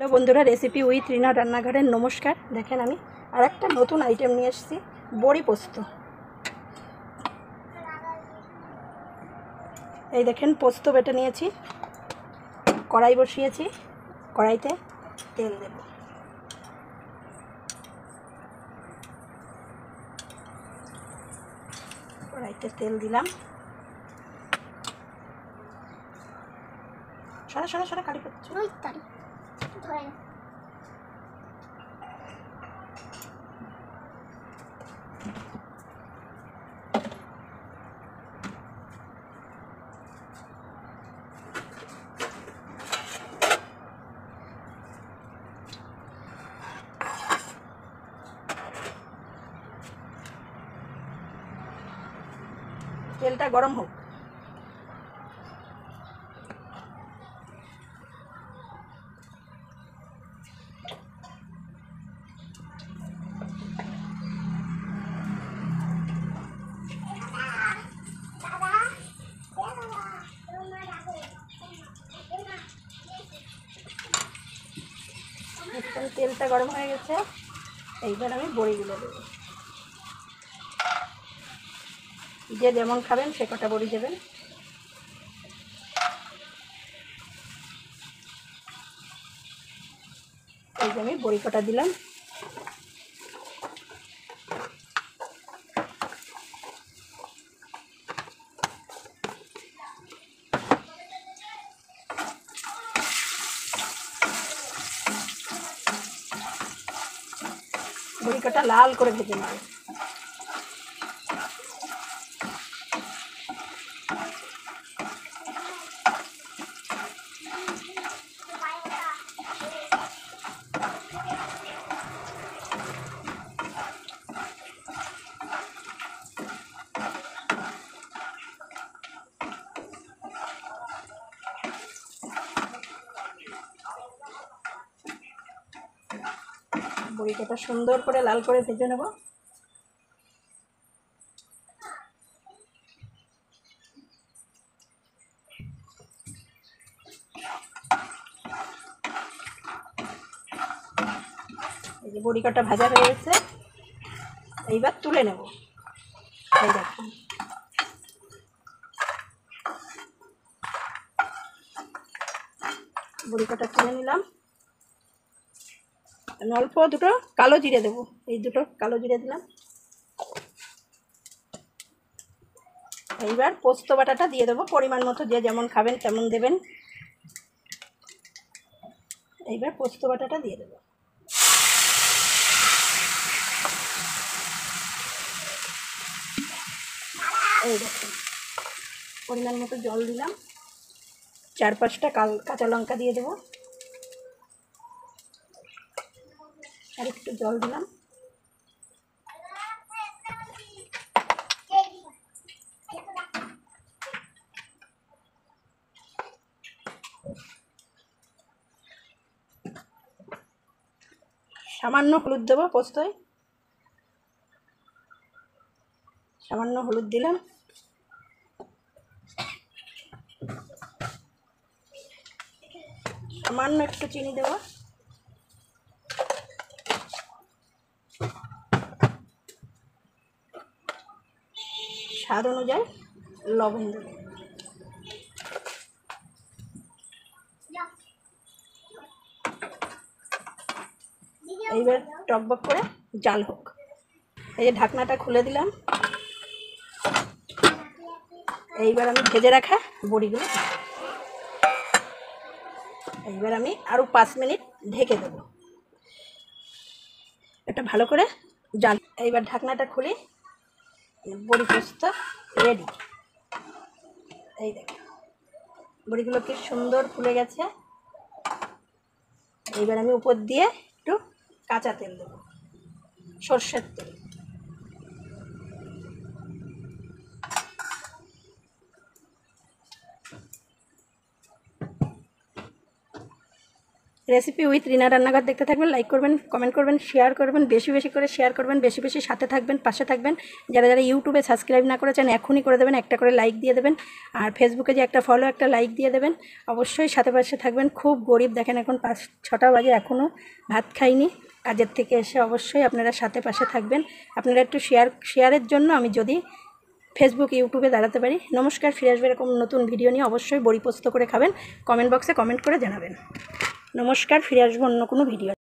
Hello বন্ধুরা, recipe with রিনা রান্নাঘরের নমস্কার। দেখেন আমি আর একটা নতুন আইটেম নিয়ে এসেছি, বড়ি পোস্ত। এই দেখেন পোস্ত বেটে নিয়েছি, কড়াই বসিয়েছি, কড়াইতে তেল দেব। কড়াইতে তেল দিলাম, সরা সরা সরা কাটি করছি। তেলটা গরম হোক। তেলটা গরম হয়ে গেছে, এইবার আমি বড়িগুলো দেবো। যে যেমন খাবেন সে কটা বড়ি দেবেন। এই যে আমি বড়ি কটা দিলাম। বড়ি কটা লাল করে ভেজে নেব। বড়ি কটা সুন্দর করে লাল করে ভেজে নেব। এই যে বড়ি কটা ভাজা হয়ে গেছে, এইবার তুলে নেব। এই দেখুন, বড়ি কটা তুলে নিলাম। অল্প দুটো কালো জিরে দেবো, এই দুটো কালো জিরে দিলাম। এইবার পোস্ত বাটাটা দিয়ে দেবো, পরিমাণ মতো যে যেমন খাবেন তেমন দেবেন। এইবার পোস্ত বাটাটা দিয়ে দেবো। এই দেখুন, পরিমাণ মতো জল দিলাম, 4-5টা কাঁচা লঙ্কা দিয়ে দেবো, আর একটু জল দিলাম। সামান্য হলুদ দেবো, পোস্তয় সামান্য হলুদ দিলাম। সামান্য একটু চিনি দেবো, স্বাদ অনুযায়ী লবণ দেবো। এইবার টকবক করে জাল হোক। এই যে ঢাকনাটা খুলে দিলাম। এইবার আমি ভেজে রাখা বড়িগুলো, এইবার আমি আরও 5 মিনিট ঢেকে দেবো। এটা ভালো করে জাল। এইবার ঢাকনাটা খুলি, বড়ি পোস্ত রেডি। এই দেখো বড়িগুলো কি সুন্দর ফুলে গেছে। এইবার আমি উপর দিয়ে একটু কাঁচা তেল দেবো, সর্ষের তেল। রেসিপি উইথ রিনা রান্নাঘর দেখতে থাকবেন, লাইক করবেন, কমেন্ট করবেন, শেয়ার করবেন, বেশি বেশি করে শেয়ার করবেন, বেশি বেশি সাথে থাকবেন, পাশে থাকবেন। যারা যারা ইউটিউবে সাবস্ক্রাইব না করেছেন এখনই করে দেবেন, একটা করে লাইক দিয়ে দেবেন। আর ফেসবুকে যে একটা ফলো, একটা লাইক দিয়ে দেবেন। অবশ্যই সাথে পাশে থাকবেন। খুব গরিব, দেখেন এখন 5-6টা বাজে, এখনও ভাত খাইনি। কাজের থেকে এসে অবশ্যই আপনারা সাথে পাশে থাকবেন। আপনারা একটু শেয়ারের জন্য আমি যদি ফেসবুক ইউটিউবে দাঁড়াতে পারি। নমস্কার, ফিরে আসবে এরকম নতুন ভিডিও নিয়ে। অবশ্যই বড়ি পোস্ত করে খাবেন, কমেন্ট বক্সে কমেন্ট করে জানাবেন। নমস্কার, ফিরে আসবো অন্য কোনো ভিডিও।